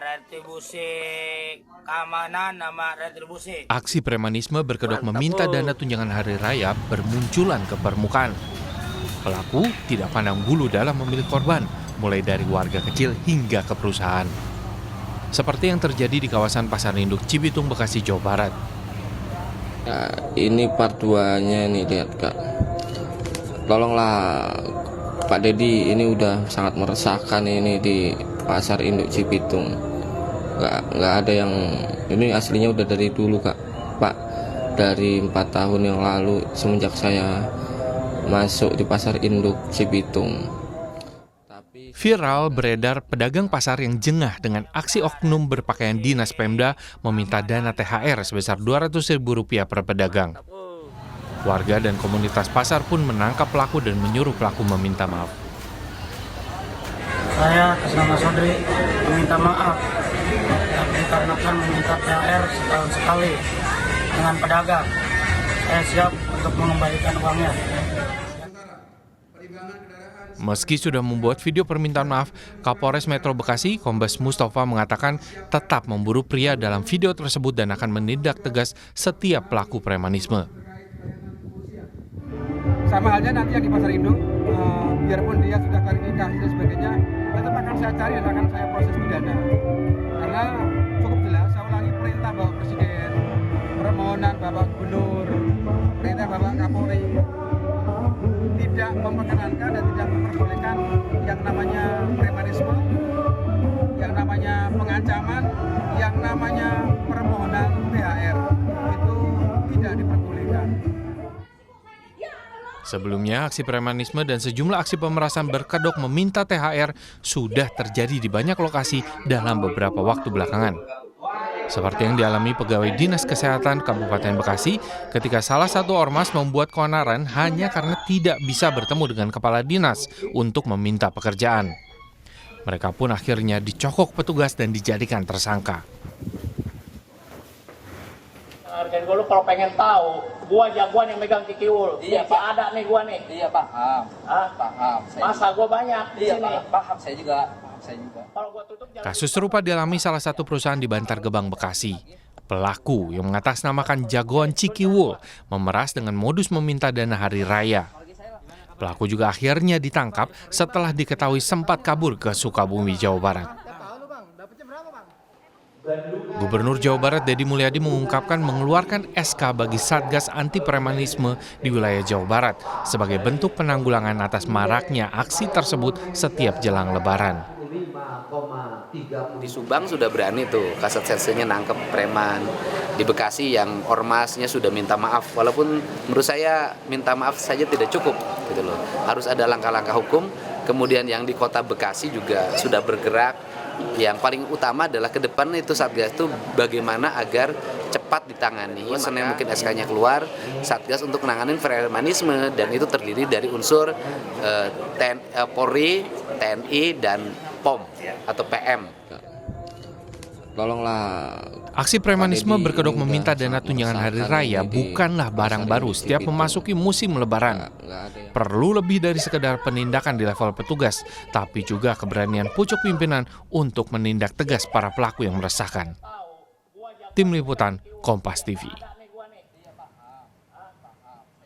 Retribusi keamanan nama retribusi. Aksi premanisme berkedok meminta dana tunjangan hari raya bermunculan ke permukaan. Pelaku tidak pandang bulu dalam memilih korban, mulai dari warga kecil hingga ke perusahaan. Seperti yang terjadi di kawasan Pasar Induk Cibitung, Bekasi, Jawa Barat. Nah, ini part 2-nya nih, lihat Kak. Tolonglah Pak Dedi, ini udah sangat meresahkan ini di Pasar Induk Cibitung. Nggak ada yang, ini aslinya udah dari dulu Kak. Pak, dari 4 tahun yang lalu semenjak saya masuk di Pasar Induk Cibitung. Viral beredar pedagang pasar yang jengah dengan aksi oknum berpakaian dinas Pemda meminta dana THR sebesar Rp200.000 per pedagang. Warga dan komunitas pasar pun menangkap pelaku dan menyuruh pelaku meminta maaf. Saya atas nama Sodri meminta maaf yang dikarenakan meminta THR setahun sekali dengan pedagang. Saya siap untuk mengembalikan uangnya. Meski sudah membuat video permintaan maaf, Kapolres Metro Bekasi, Kombes Mustafa mengatakan tetap memburu pria dalam video tersebut dan akan menindak tegas setiap pelaku premanisme. Sama halnya nanti yang di Pasar Induk, biarpun dia sudah klarifikasi dan sebagainya, tetap akan saya cari dan akan saya proses pidana. Karena cukup jelas, saya ulangi perintah Bapak Presiden, permohonan Bapak Gubernur, perintah Bapak Kapolri, tidak memperkenankan dan tidak memperbolehkan yang namanya premanisme, yang namanya pengancaman, yang namanya permohonan THR. Itu tidak diperbolehkan. Sebelumnya, aksi premanisme dan sejumlah aksi pemerasan berkedok meminta THR sudah terjadi di banyak lokasi dalam beberapa waktu belakangan. Seperti yang dialami pegawai Dinas Kesehatan Kabupaten Bekasi ketika salah satu ormas membuat keonaran hanya karena tidak bisa bertemu dengan kepala dinas untuk meminta pekerjaan. Mereka pun akhirnya dicokok petugas dan dijadikan tersangka. Hargain gue lu kalau pengen tahu, gua jagoan yang megang Cikiwul. Iya, Pak. Ada nih gua nih. Iya, paham. Paham. Masa gua banyak di sini. Paham saya juga. Kasus serupa dialami salah satu perusahaan di Bantar Gebang, Bekasi. Pelaku yang mengatasnamakan jagoan Cikiwul memeras dengan modus meminta dana hari raya. Pelaku juga akhirnya ditangkap setelah diketahui sempat kabur ke Sukabumi, Jawa Barat. Gubernur Jawa Barat Deddy Mulyadi mengungkapkan mengeluarkan SK bagi Satgas Anti Premanisme di wilayah Jawa Barat sebagai bentuk penanggulangan atas maraknya aksi tersebut setiap jelang Lebaran. Di Subang sudah berani tuh kasat sensenya nangkep preman. Di Bekasi yang ormasnya sudah minta maaf, walaupun menurut saya minta maaf saja tidak cukup gitu loh. Harus ada langkah-langkah hukum. Kemudian yang di kota Bekasi juga sudah bergerak. Yang paling utama adalah ke depan itu Satgas itu bagaimana agar cepat ditangani. Senin mungkin SK-nya keluar, Satgas untuk menangani premanisme, dan itu terdiri dari unsur Polri, TNI, dan POM atau PM. Tolonglah. Aksi premanisme berkedok meminta dana tunjangan hari raya bukanlah barang baru setiap memasuki musim Lebaran. Perlu lebih dari sekedar penindakan di level petugas, tapi juga keberanian pucuk pimpinan untuk menindak tegas para pelaku yang meresahkan. Tim Liputan, Kompas TV.